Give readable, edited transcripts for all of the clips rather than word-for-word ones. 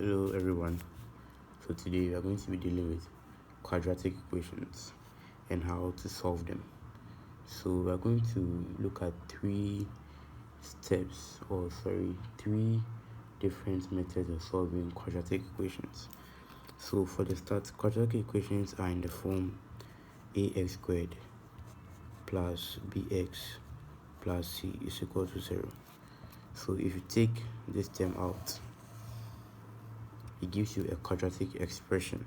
Hello everyone. So today we are going to be dealing with quadratic equations and how to solve them. So we are going to look at three different methods of solving quadratic equations. So for the start, quadratic equations are in the form ax squared plus bx plus c is equal to 0. So if you take this term out, it gives you a quadratic expression,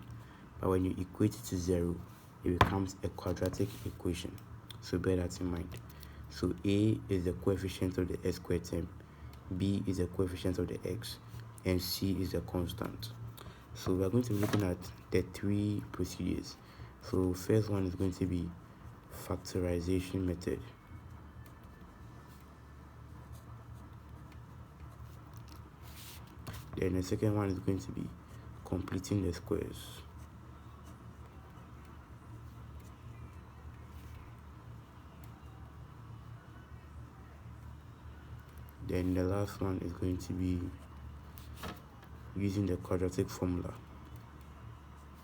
but when you equate it to 0, it becomes a quadratic equation. So bear that in mind. So a is the coefficient of the x squared term, b is the coefficient of the x, and c is the constant. So we are going to be looking at the three procedures. So first one is going to be factorization method. Then the second one is going to be completing the squares. Then the last one is going to be using the quadratic formula,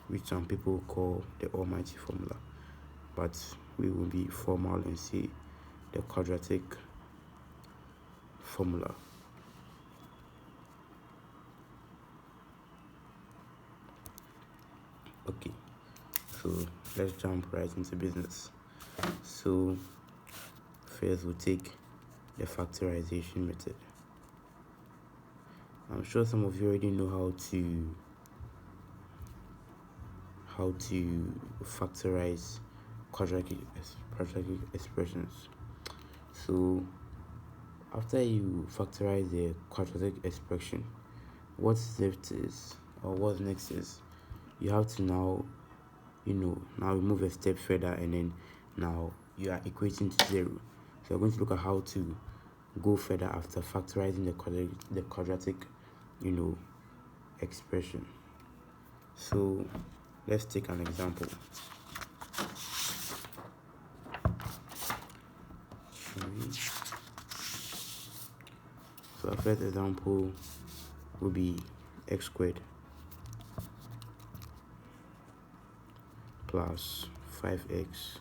which some people call the almighty formula, but we will be formal and say the quadratic formula. Okay, so let's jump right into business. So first we'll take the factorization method. I'm sure some of you already know how to factorize quadratic expressions. So after you factorize the quadratic expression, what's next is you have to now move a step further, and then now you are equating to 0. So we're going to look at how to go further after factorizing the quadratic expression. So let's take an example. So our first example will be x squared plus 5x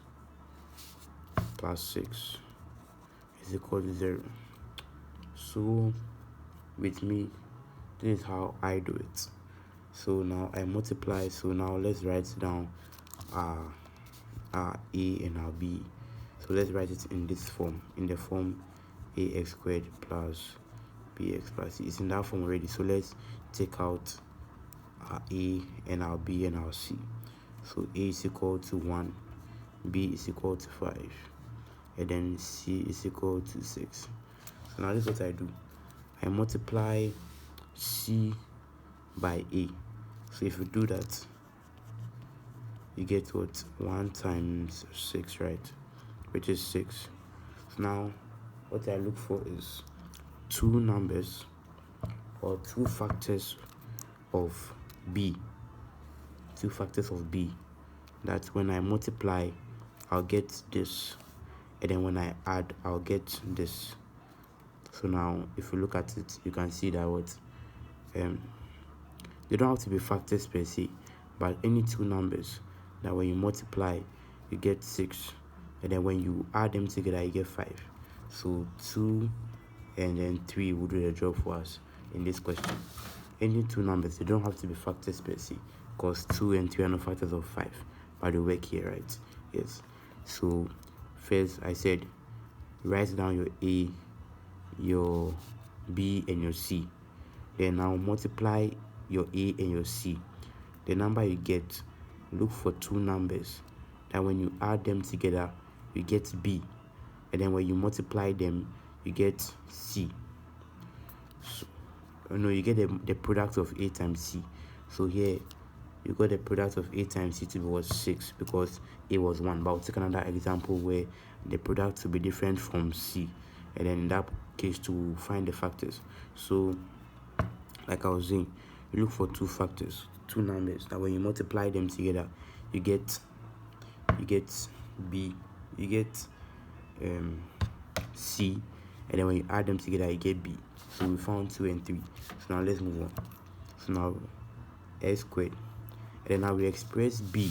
plus 6 is equal to 0. So with me, this is how I do it. So now I multiply. So now let's write down our a and our b. So let's write it in this form, in the form ax squared plus bx plus c. It's in that form already. So let's take out our a and our b and our c. So a is equal to 1, b is equal to 5, and then c is equal to 6. So now this is what I do. I multiply c by a. So if you do that, you get what? 1 times 6, right? Which is 6. So now what I look for is two numbers or two factors of b. That when I multiply, I'll get this, and then when I add, I'll get this. So now if you look at it, you can see that they don't have to be factors per se, but any two numbers that when you multiply, you get 6, and then when you add them together, you get 5. So 2 and then 3 will do the job for us in this question. Any two numbers, they don't have to be factors per se, because 2 and 3 are not factors of 5, but they work here, right? Yes. So first I said write down your a, your b, and your c. Then now multiply your a and your c. The number you get, look for two numbers that when you add them together, you get b, and then when you multiply them, you get c. So, you get the product of a times c. So here you got the product of a times c to be was 6, because a was 1. But I'll take another example where the product will be different from c, and then in that case to find the factors. So like I was saying, you look for two factors, two numbers that when you multiply them together, you get b, you get c, and then when you add them together, you get b. So we found 2 and 3. So now let's move on. So now x squared, and then now we express b,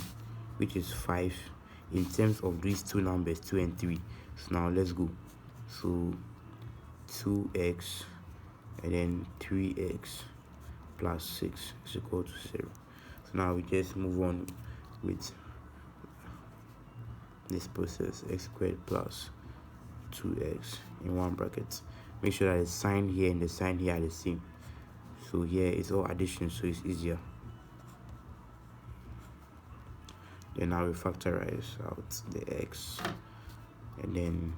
which is 5, in terms of these two numbers, 2 and 3. So now let's go. So 2x and then 3x plus 6 is equal to 0. So now we just move on with this process. X squared plus 2x in one bracket. Make sure that the sign here and the sign here are the same. So here it's all addition, so it's easier. Then now we factorize out the x, and then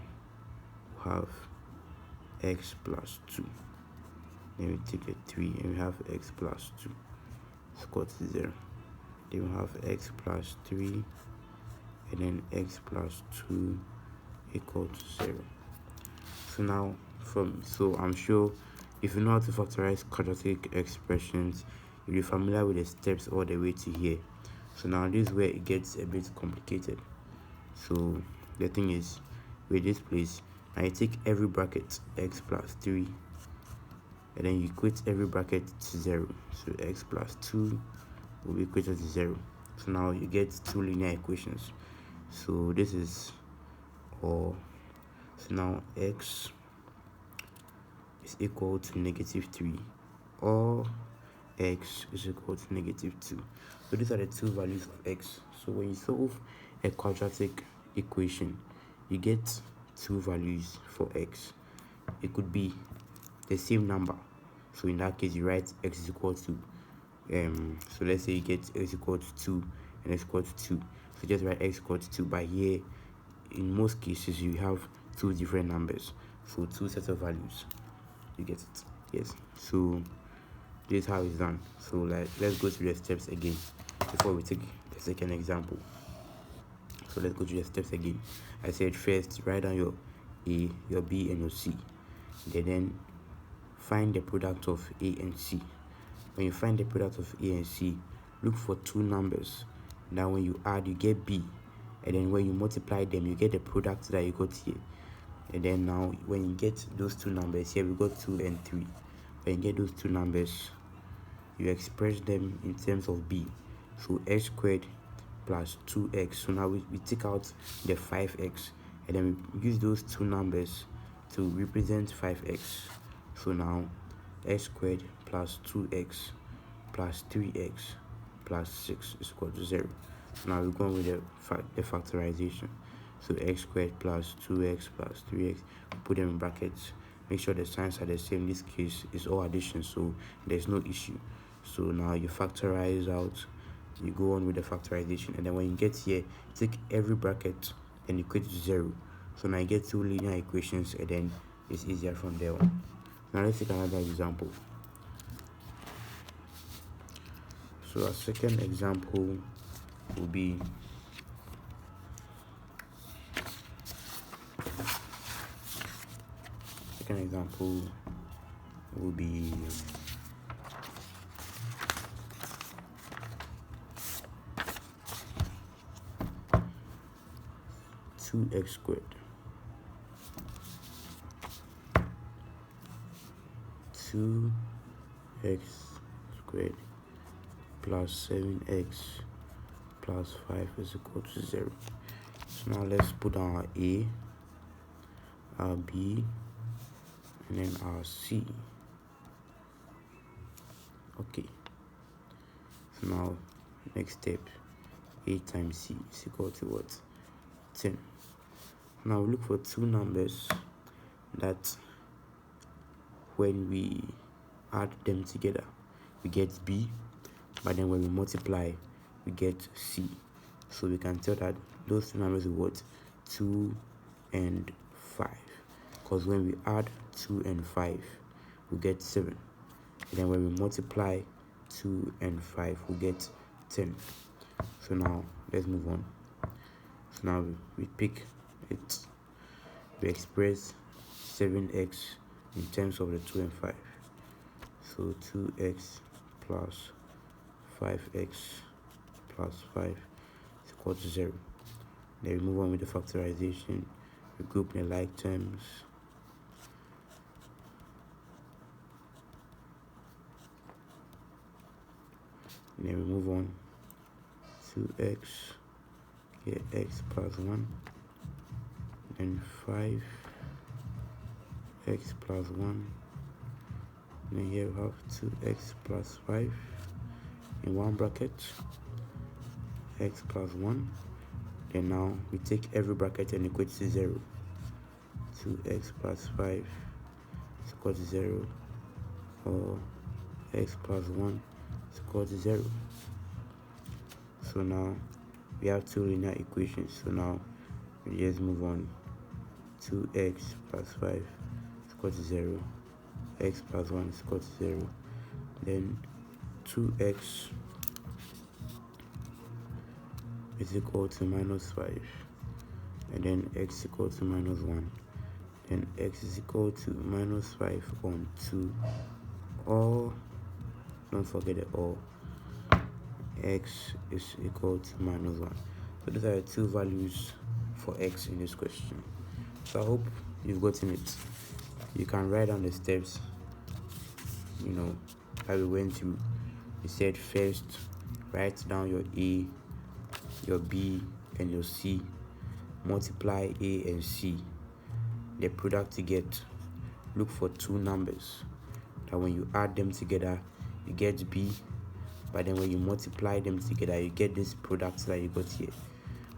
we have x plus 2. Then we take a 3 and we have x plus 2 is equal to 0. Then we have x plus 3 and then x plus 2 equal to 0. So now so I'm sure if you know how to factorize quadratic expressions, you'll be familiar with the steps all the way to here. So now this is where it gets a bit complicated. So the thing is, with this place, now you take every bracket x plus 3 and then you equate every bracket to 0. So x plus 2 will be equated to 0. So now you get two linear equations. So this is so now x is equal to -3 or x is equal to -2. So these are the two values of x. So when you solve a quadratic equation, you get two values for x. It could be the same number. So in that case, you write x is equal to so let's say you get x equal to 2 and x equal to 2. So just write x equal to 2. But here, in most cases, you have two different numbers, so two sets of values. You get it? Yes. So this is how it's done. So let's go through the steps again before we take the second example. So let's go through the steps again. I said first, write down your a, your b, and your c. Then find the product of a and c. When you find the product of a and c, look for two numbers. Now when you add, you get b, and then when you multiply them, you get the product that you got here. And then now when you get those two numbers here, we got 2 and 3. When you get those two numbers, you express them in terms of b. So x squared plus 2x. So now we take out the 5x, and then we use those two numbers to represent 5x. So now x squared plus 2x plus 3x plus 6 is equal to 0. So now we're going with the factorization. So x squared plus 2x plus 3x, put them in brackets. Make sure the signs are the same. In this case, it's all addition, so there's no issue. So now you factorize out, you go on with the factorization, and then when you get here, take every bracket and equate to 0. So now you get two linear equations, and then it's easier from there on. Now let's take another example. So our second example will be two x squared plus 7x plus 5 is equal to 0. So now let's put our a, our b, and then our c. Okay. So now next step, a times c is equal to what? 10. Now we look for two numbers that when we add them together, we get b, but then when we multiply, we get c. So we can tell that those two numbers are what? 2 and 5. Because when we add 2 and 5, we get 7. And then when we multiply 2 and 5, we get 10. So now let's move on. So now we pick it. We express 7x in terms of the 2 and 5. So 2x plus 5x plus 5 is equal to 0. Then we move on with the factorization. We group the like terms. and then we move on to x, get x plus 1, then 5 x plus 1, and then here we have 2x plus 5 in one bracket, x plus 1. Then now we take every bracket and equate to 0. 2x plus 5 is equal to 0, or x plus 1 is equal to 0. So now we have two linear equations. So now we just move on. 2x plus 5 is equal to 0, x plus 1 is equal to 0. Then 2x is equal to minus 5, and then x is equal to minus 1. Then x is equal to minus 5 on 2, or don't forget the or, x is equal to minus 1. So these are the two values for x in this question. So I hope you've gotten it. You can write down the steps, that we went through. We said first, write down your A, your B, and your C. Multiply A and C, the product to get. Look for two numbers that when you add them together, you get B, but then when you multiply them together, you get this product that you got here.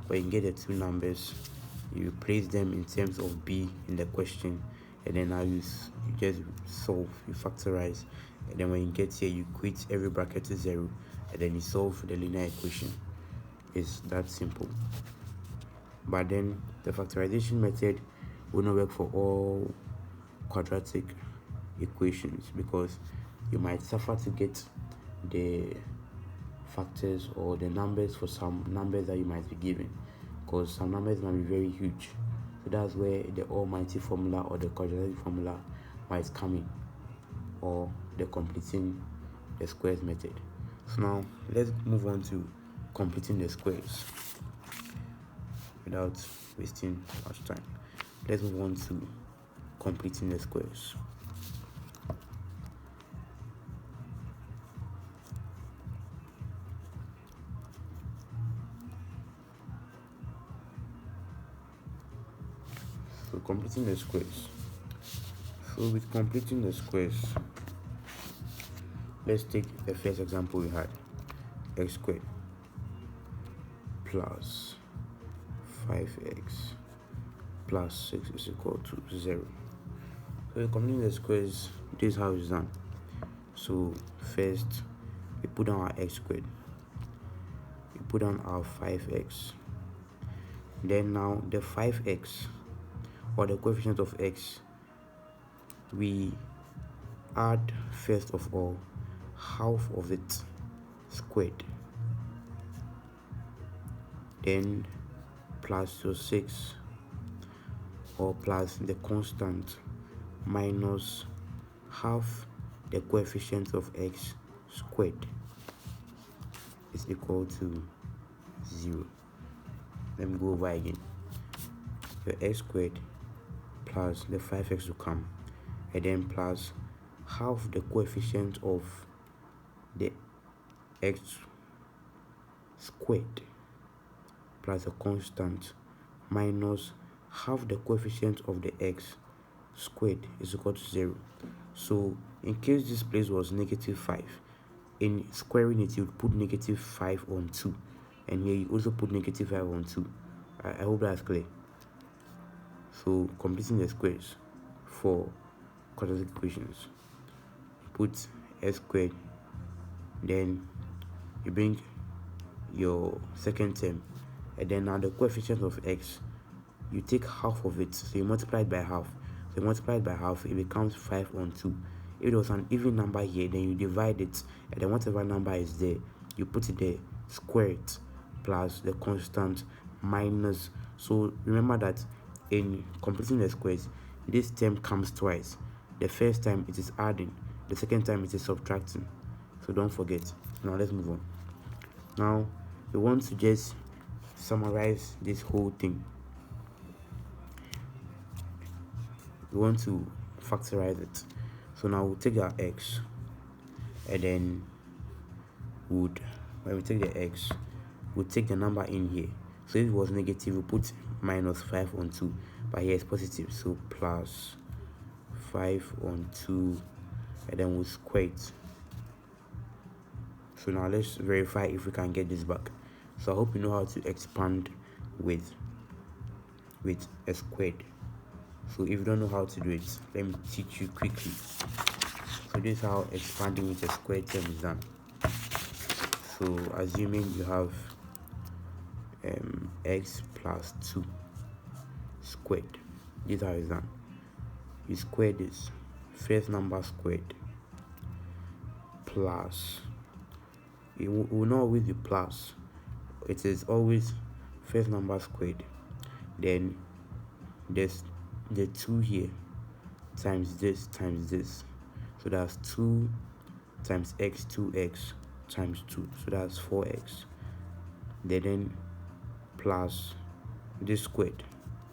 When you get the two numbers, you place them in terms of B in the question, and then now you just solve, you factorize, and then when you get here, you equate every bracket to 0, and then you solve the linear equation. It's that simple. But then the factorization method will not work for all quadratic equations, because you might suffer to get the factors or the numbers for some numbers that you might be given, because some numbers might be very huge. So that's where the almighty formula or the quadratic formula might come in, or the completing the squares method. So now let's move on to completing the squares without wasting much time. Let's move on to completing the squares. So completing the squares. So with completing the squares, let's take the first example we had. X squared plus 5x plus 6 is equal to 0. So completing the squares, this is how it's done. So first, we put down our x squared, we put down our 5x, then now the 5x, or the coefficient of x, we add first of all half of it squared, then plus your 6, or plus the constant minus half the coefficient of x squared is equal to 0. Let me go over again. The x squared plus the 5x will come, and then plus half the coefficient of the x squared plus a constant minus half the coefficient of the x squared is equal to 0. So in case this place was -5, in squaring it, you put -5 on 2, and here you also put -5 on 2. I hope that's clear. So completing the squares for quadratic equations, you put x squared, then you bring your second term, and then now the coefficient of x, you take half of it, so you multiply it by half. So you multiply it by half, it becomes 5 on 2. If there was an even number here, then you divide it, and then whatever number is there, you put it there, square it, plus the constant minus. So remember that in completing the squares, this term comes twice. The first time it is adding, the second time it is subtracting. So don't forget. Now let's move on. Now we want to just summarize this whole thing. We want to factorize it. So now we'll take our x, and then would, when we take the x, we'll take the number in here. So if it was negative, we'll put minus 5 on 2, but here it's positive, so plus 5 on 2, and then we'll square it. So now let's verify if we can get this back. So I hope you know how to expand with a squared. So if you don't know how to do it, let me teach you quickly. So this is how expanding with a squared term is done. So assuming you have x plus 2 squared, this is how it's done. You square this, first number squared, plus, it will not always be plus, it is always first number squared, then there's the 2 here times this, so that's 2 times x, 2x times 2, so that's 4x, then plus this squared,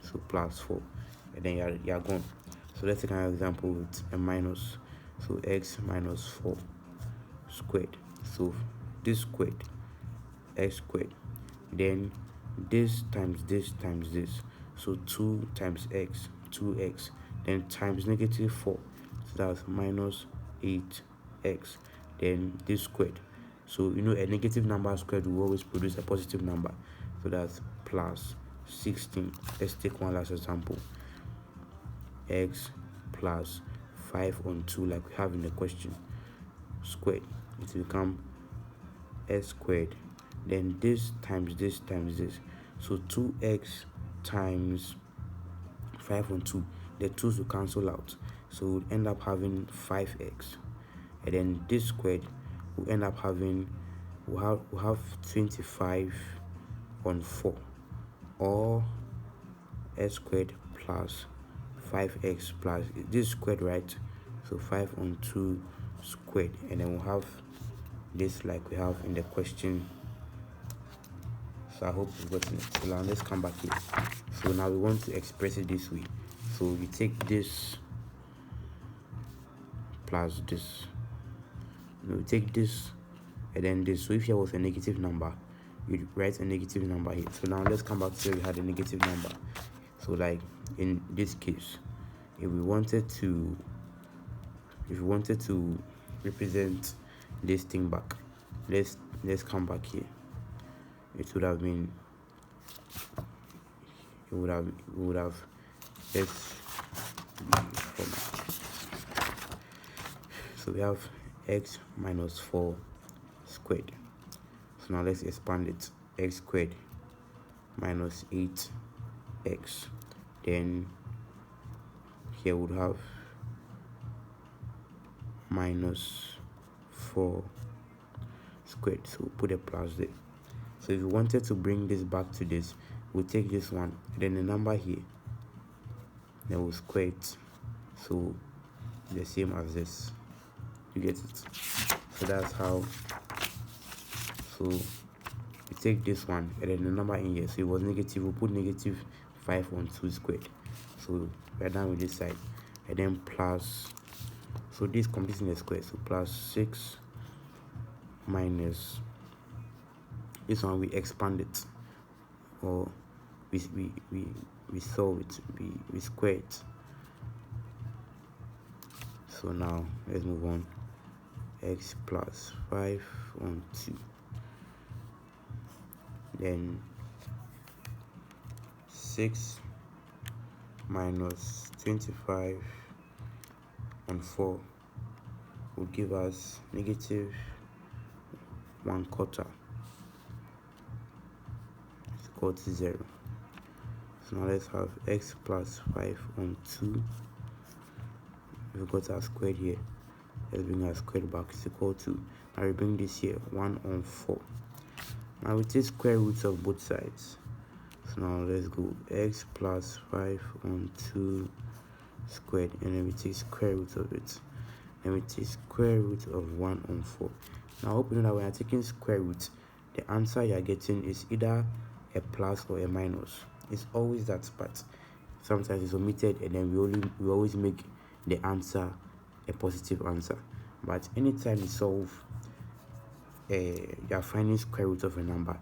so plus 4, and then you're gone. So let's take an example with a minus, so x minus 4 squared, so this squared, x squared, then this times this times this, so 2 times x, 2x, then times negative 4, so that's minus 8x, then this squared. So you know a negative number squared will always produce a positive number, so that's plus 16. Let's take one last example, x plus 5 on 2, like we have in the question, squared. It will become x squared, then this times this times this, so 2x times 5 on 2, the 2's will cancel out, so we'll end up having 5x, and then this squared will end up having, we'll have 25 on 4, or x squared plus 5x plus this squared, right? So 5 on 2 squared, and then we'll have this like we have in the question. So I hope you've gotten it. So now let's come back here. So now we want to express it this way. So we take this plus this, we take this and then this. So if here was a negative number, you'd write a negative number here. So now let's come back to where we had a negative number. So like in this case, if we wanted to represent this thing back, let's come back here. It would have been, let's, so we have x minus 4 squared. So now let's expand it, x squared minus 8x, then here would have minus 4 squared, so we'll put a plus there. So if you wanted to bring this back to this, we'll take this one, then the number here, then we'll square it, so the same as this. You get it? So that's how. So we take this one and then the number in here, so it was negative, we'll put negative 5 on 2 squared. So we're done with this side, and then plus, so this completes in the square, so plus 6 minus this one, we expand it, or we solve it, we square it. So now let's move on. X plus 5 on 2, then 6 minus 25 on 4 will give us negative 1/4 is equal to 0. So now let's have x plus 5 on 2. We've got our squared here. Let's bring our squared back, is equal to, now we bring this here, 1 on 4. Now we take square roots of both sides. So now let's go x plus 5 on 2 squared, and then we take square root of it. Then we take square root of 1 on 4. Now I hope you know that when you're taking square root, the answer you're getting is either a plus or a minus. It's always that, but sometimes it's omitted, and then we always make the answer a positive answer. But anytime you solve you are finding square root of a number,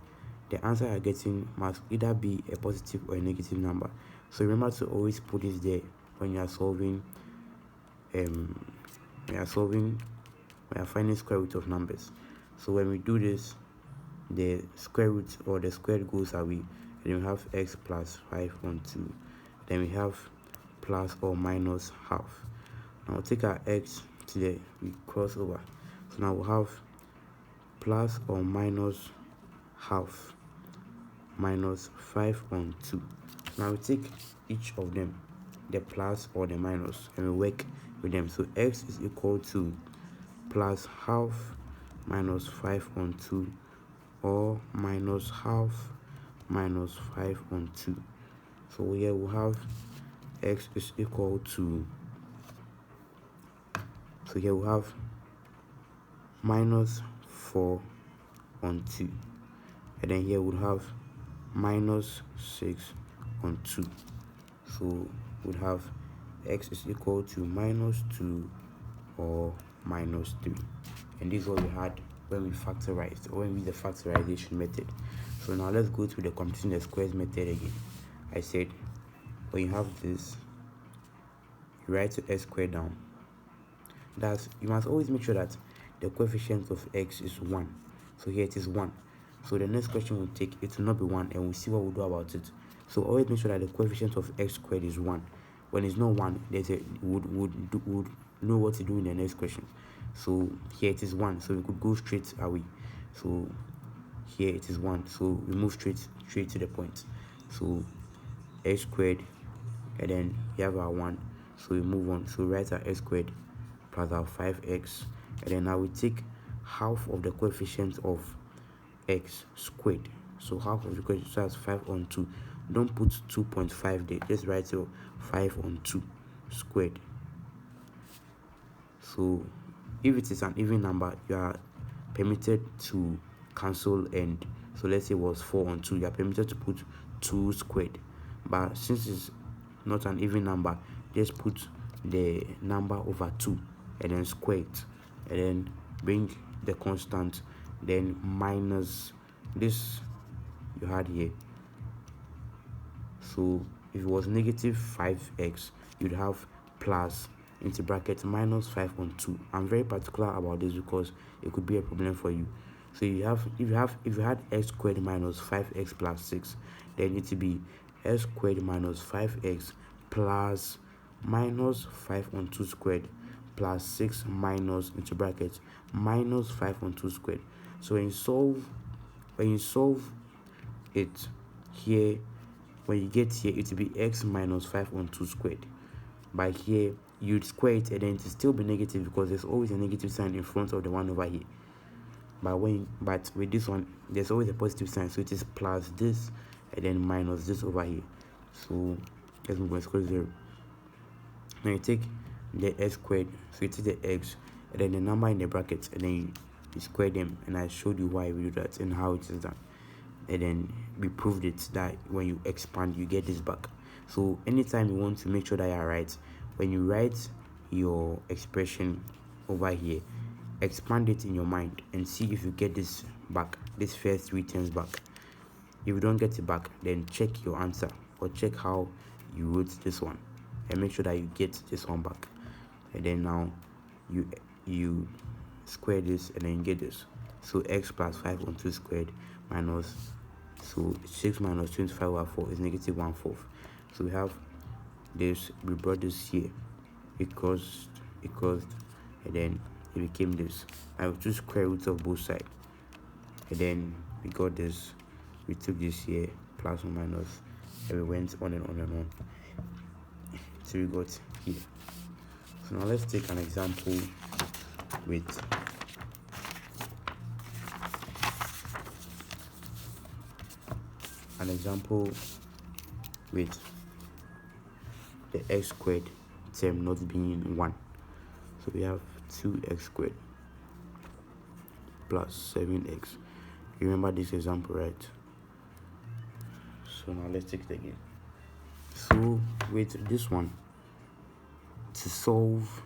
the answer you're getting must either be a positive or a negative number. So remember to always put this there when you are solving when you are finding square root of numbers. So when we do this, the square root or the squared goes away, and then we have x plus 5 on 2. Then we have plus or minus half. Now we'll take our x to the we cross over. So now we'll have plus or minus half minus 5 on 2. Now we take each of them, the plus or the minus, and we work with them. So x is equal to plus half minus 5 on 2, or minus half minus 5 on 2. So here we'll have x is equal to, so here we'll have minus 4 on 2, and then here we'll have minus 6 on 2. So we'll have x is equal to minus 2 or minus 3. And this is what we had when we factorized, or when we use the factorization method. So now let's go to the computing the squares method again. I said when you have this, you write the x squared down. That's, you must always make sure that the coefficient of x is 1. So here it is 1. So the next question we'll take, it will not be 1, and we'll see what we'll do about it. So always make sure that the coefficient of x squared is 1. When it's not 1, there's a would know what to do in the next question. So here it is 1, so we could go straight away. So here it is 1, so we move straight to the point. So x squared, and then we have our 1, so we move on. So we write our x squared plus our 5x, and then now we take half of the coefficient of x squared. So half of the coefficient, so that's 5 on 2. Don't put 2.5 there, just write your 5 on 2 squared. So if it is an even number, you are permitted to cancel, and so let's say it was 4 on 2, you are permitted to put 2 squared. But since it's not an even number, just put the number over 2 and then square it, and then bring the constant, then minus this you had here. So if it was negative 5x, you'd have plus into bracket minus 5 on 2. I'm very particular about this because it could be a problem for you. So if you had x squared minus 5x plus 6, then it needs to be x squared minus 5x plus minus 5 on 2 squared plus 6 minus into bracket minus 5 on 2 squared. So when you solve it here, when you get here, it will be x minus 5 on 2 squared. By here, you'd square it, and then it will still be negative because there's always a negative sign in front of the one over here. But with this one, there's always a positive sign, so it is plus this and then minus this over here. So let's move on, square 0. Now you take the x squared, so you take the x and then the number in the brackets, and then you square them, and I showed you why we do that and how it is done. And then we proved it that when you expand, you get this back. So anytime you want to make sure that you are right, when you write your expression over here, expand it in your mind and see if you get this back, this first 3 terms back. If you don't get it back, then check your answer or check how you wrote this one and make sure that you get this one back. And then now you square this, and then you get this. So x plus 5 on 2 squared minus, so 6 minus 25 over 4 is negative 1/4. So we have this, we brought this here, it caused, and then it became this. I will choose square roots of both sides, and then we got this. We took this here, plus or minus, and we went on and on and on. So we got here. So now let's take an example with the x squared term not being 1. So we have 2x squared plus 7x. You remember this example, right? So now let's take it again. So with this one, to solve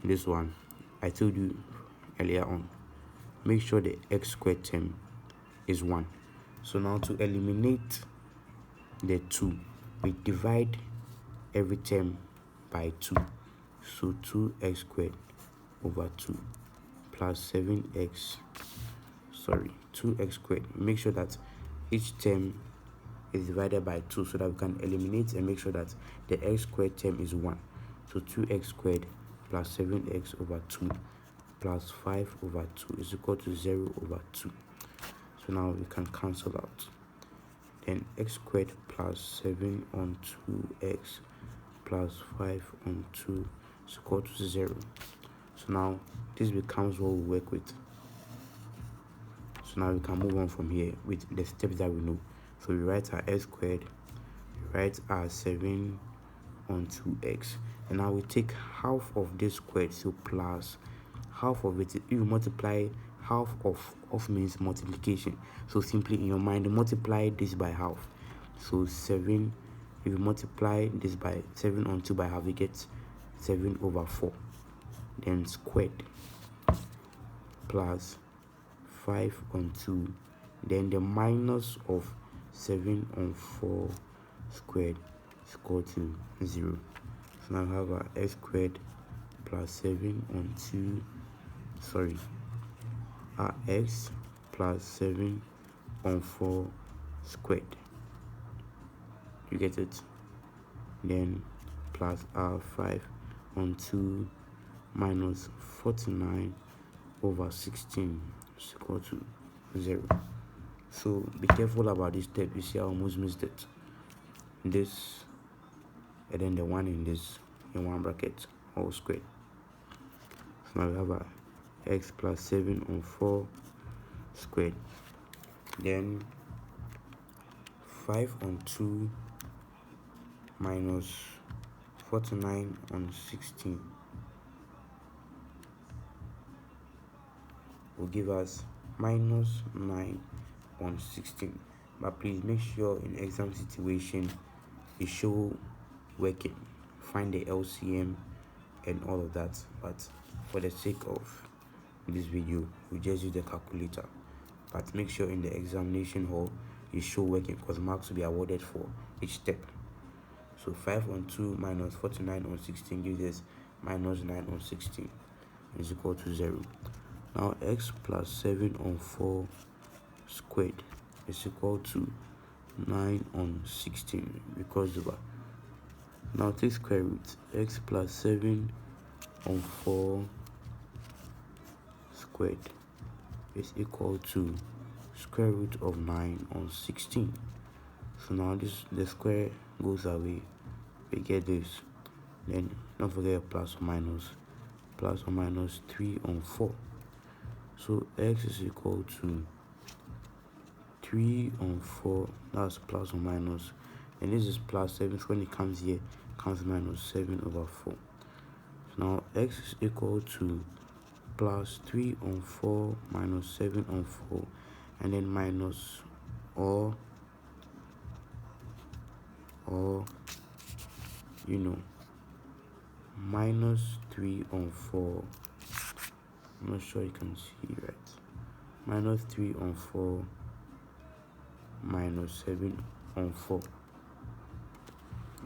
this one, I told you earlier on, make sure the x squared term is 1. So now to eliminate the 2, we divide every term by 2. So 2x squared over 2 plus 2x squared. Make sure that each term is divided by 2 so that we can eliminate and make sure that the x squared term is 1. So 2x squared plus 7x over 2 plus 5 over 2 is equal to 0 over 2. So now we can cancel out. Then x squared plus 7 on 2x plus 5 on 2 is equal to 0. So now this becomes what we work with. So now we can move on from here with the steps that we know. So we write our x squared, we write our 7 on 2x, and now we take half of this squared, so plus half of it. If you multiply half of means multiplication, so simply in your mind multiply this by half. So 7, if you multiply this by 7 on 2 by half, you get 7 over 4. Then squared plus 5 on 2, then the minus of 7 on 4 squared is equal to 0. So now we have our x squared plus 7 on 2, our x plus 7 on 4 squared. You get it? Then plus our 5 on 2 minus 49 over 16 is equal to 0. So be careful about this step. You see I almost missed it. This and then the one in this in one bracket all squared. So now we have our x plus 7 on 4 squared. Then 5 on 2 minus 49 on 16 will give us minus 9 on 16. But please make sure in exam situation you show working, find the LCM and all of that. But for the sake of this video, we just use the calculator. But make sure in the examination hall you show working, because marks will be awarded for each step. So 5 on 2 minus 49 on 16 gives us minus 9 on 16 is equal to 0. Now x plus 7 on 4 squared is equal to 9 on 16 because over. Now take square root. X plus 7 on 4 squared is equal to square root of 9 on 16. So now the square goes away, we get this. Then don't forget plus or minus 3 on 4. So x is equal to 3 on 4, that's plus or minus, and this is plus 7. So when it comes here, it comes minus 7 over 4. So now x is equal to plus 3 on 4 minus 7 on 4, and then minus or minus 3 on 4. I'm not sure you can see right. Minus 3 on 4 minus 7 on 4.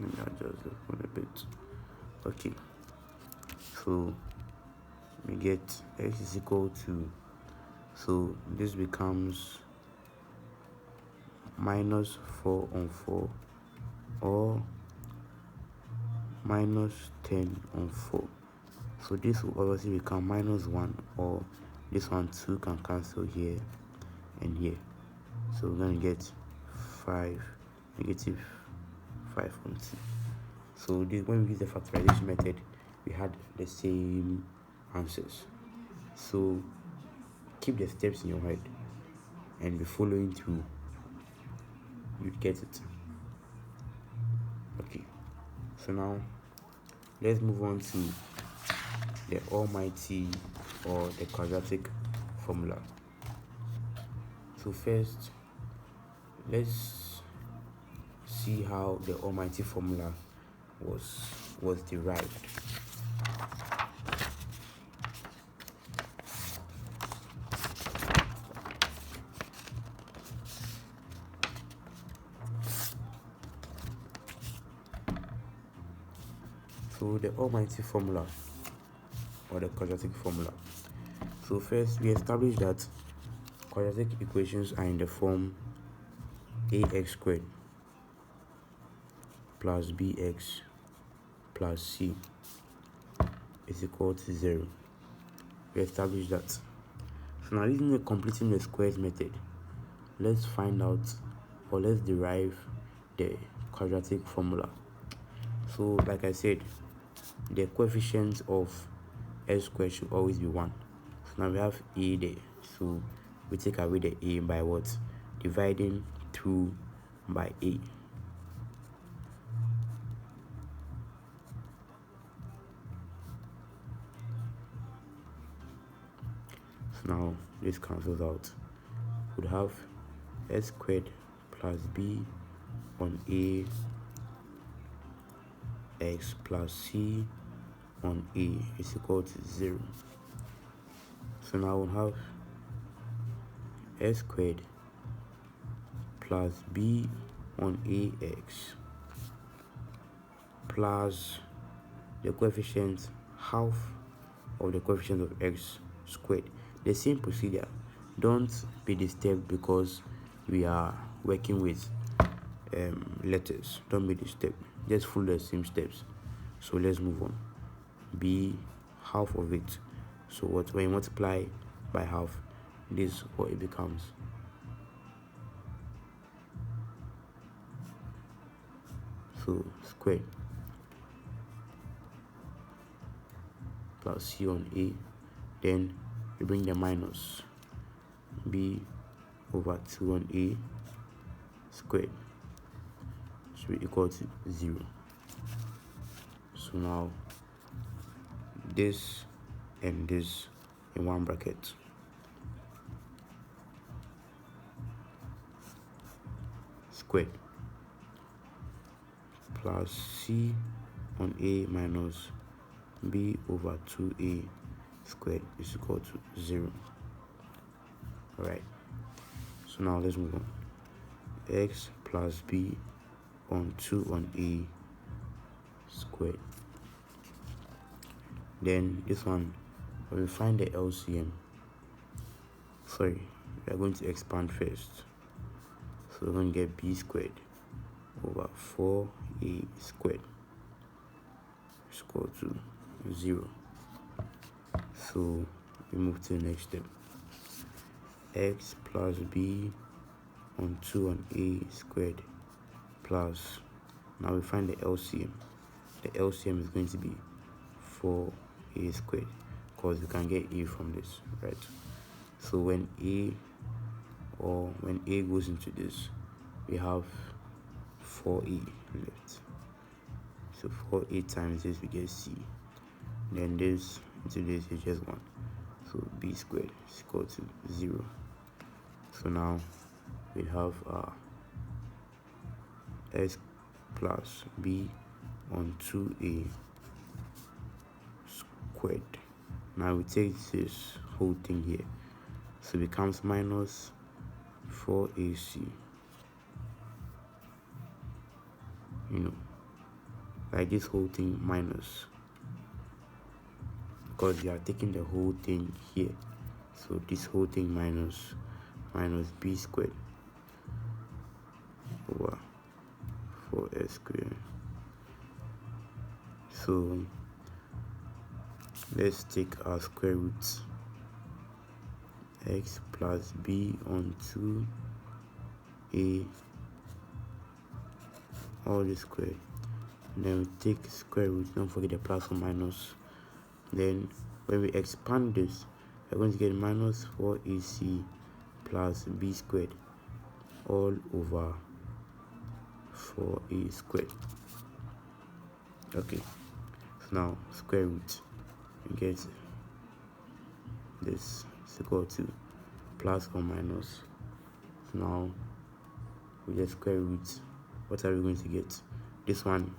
Let me adjust this one a bit. Okay, so we get x is equal to, so this becomes minus 4 on 4 or minus 10 on 4. So this will obviously become minus 1, or this one 2 can cancel here and here. So we're going to get 5, negative 5 on 2. So this, when we use the factorization method, we had the same answers. So keep the steps in your head and be following through. You get it. Okay, so now let's move on to the almighty or the quadratic formula. So first, let's see how the almighty formula was derived. So the almighty formula, or the quadratic formula. So first we establish that quadratic equations are in the form ax squared plus bx plus c is equal to 0. We establish that. So now, using the completing the squares method, let's find out, or let's derive the quadratic formula. So like I said, the coefficient of x squared should always be 1. So now we have a there, so we take away the a by what? Dividing through by a. So now this cancels out. We'd have x squared plus b on a x plus c on a is equal to 0. So now we'll have x squared plus b on ax plus the coefficient half of the coefficient of x squared. The same procedure. Don't be disturbed because we are working with letters. Don't be disturbed. Just follow the same steps. So let's move on. B half of it. So what, when you multiply by half, this is what it becomes. So squared plus c on a, then we bring the minus, b over 2 on a squared should be equal to 0. So now this and this in one bracket. Squared plus c on a minus b over 2a squared is equal to 0. Alright, so now let's move on. X plus b on 2 on a squared. Then this one, when we find the LCM, sorry, we are going to expand first. So we're going to get b squared over 4a squared is equal to 0. So we move to the next step. X plus b on 2 on a squared plus, now we find the LCM. The LCM is going to be 4a squared, because we can get a from this, right? So when a goes into this, we have 4a left. So 4a times this, we get c. Then this into this is just 1. So b squared is equal to 0. So now we have x plus b on 2a squared. Now we take this whole thing here, so it becomes minus 4ac, like this whole thing minus, because we are taking the whole thing here. So this whole thing minus b squared over 4s squared. So let's take our square roots. X plus b on 2a all the square. And then we take square root, don't forget the plus or minus. Then when we expand this, we're going to get minus 4ac plus b squared all over 4a squared. Okay, so now square root, we get this is equal to plus or minus. So now we just square root. What are we going to get? This one,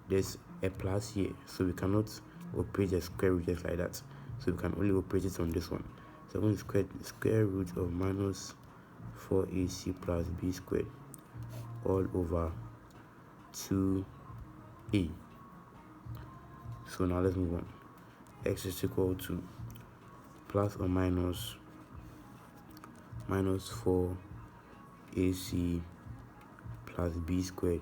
there's a plus here, so we cannot operate the square root just like that. So we can only operate it on this one. So I'm going to square root of minus 4ac plus b squared all over 2a. So now let's move on. X is equal to plus or minus 4ac plus b squared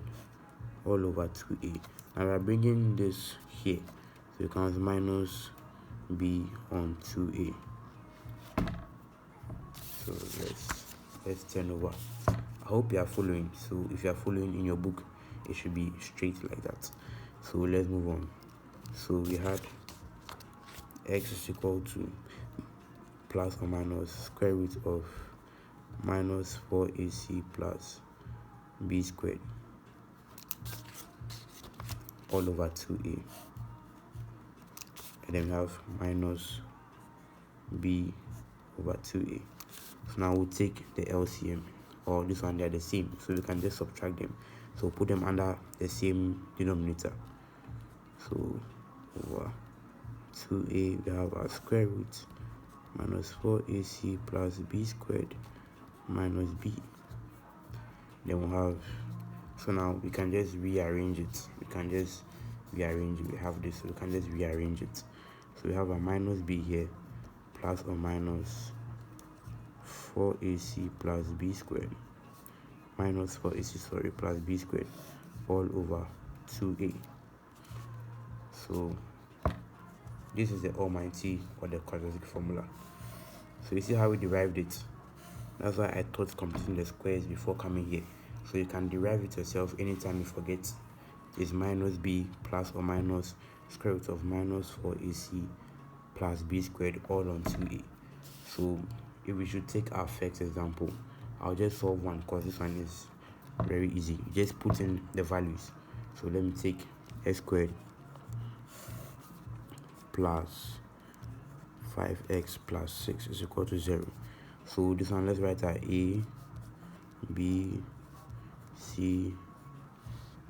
all over 2a. Now we are bringing this here, so it becomes minus b on 2a. So let's turn over. I hope you are following. So if you are following in your book, it should be straight like that. So let's move on. So we had x is equal to plus or minus square root of minus 4ac plus b squared all over 2a, and then we have minus b over 2a. So now we'll take the LCM, or this one, they're the same, so we can just subtract them. So put them under the same denominator. So over 2a, we have our square root minus 4ac plus b squared minus b. Then we'll have, so now we can just rearrange it. We have this, so we can just rearrange it. So we have a minus b here, plus or minus 4ac plus b squared minus 4ac, plus b squared all over 2a. So this is the almighty, or the quadratic formula. So you see how we derived it. That's why I taught completing the squares before coming here, so you can derive it yourself anytime you forget. Is minus b plus or minus square root of minus 4ac plus b squared all on 2a. So if we should take our first example, I'll just solve one because this one is very easy. You just put in the values. So let me take x squared plus 5x plus 6 is equal to 0. So this one, let's write a, b, c,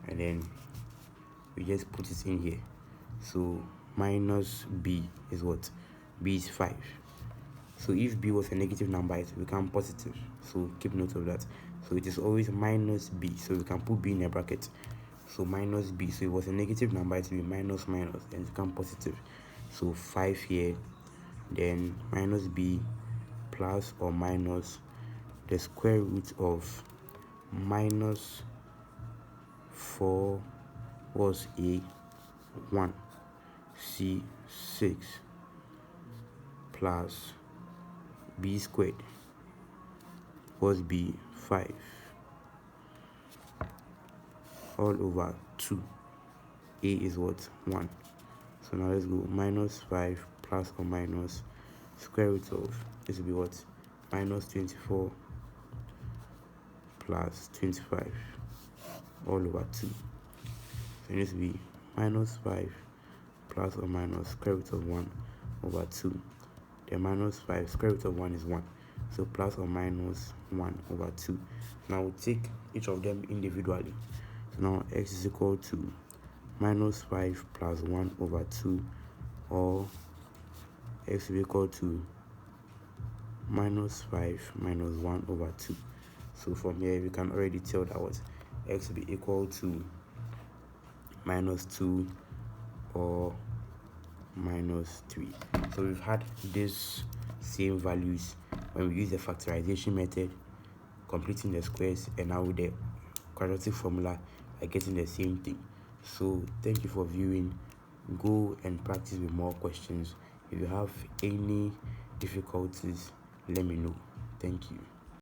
and then we just put it in here. So minus b is what? B is 5. So if b was a negative number, it will become positive. So keep note of that. So it is always minus b. So we can put b in a bracket. So minus b. So it was a negative number, it will be minus minus and become positive. So 5 here, then minus b plus or minus the square root of minus 4 was a 1 c 6 plus b squared was b 5 all over 2. A is what? 1. So now let's go minus 5 plus or minus square root of, this will be what? Minus 24 plus 25 all over 2. So this will be minus 5 plus or minus square root of 1 over 2. Then minus 5 square root of 1 is 1. So plus or minus 1 over 2. Now we'll take each of them individually. So now x is equal to minus 5 plus 1 over 2, or x will be equal to minus 5 minus 1 over 2. So from here we can already tell that what x will be equal to minus 2 or minus 3. So we've had these same values when we use the factorization method, completing the squares, and now with the quadratic formula are getting the same thing. So thank you for viewing. Go and practice with more questions. If you have any difficulties, let me know. Thank you.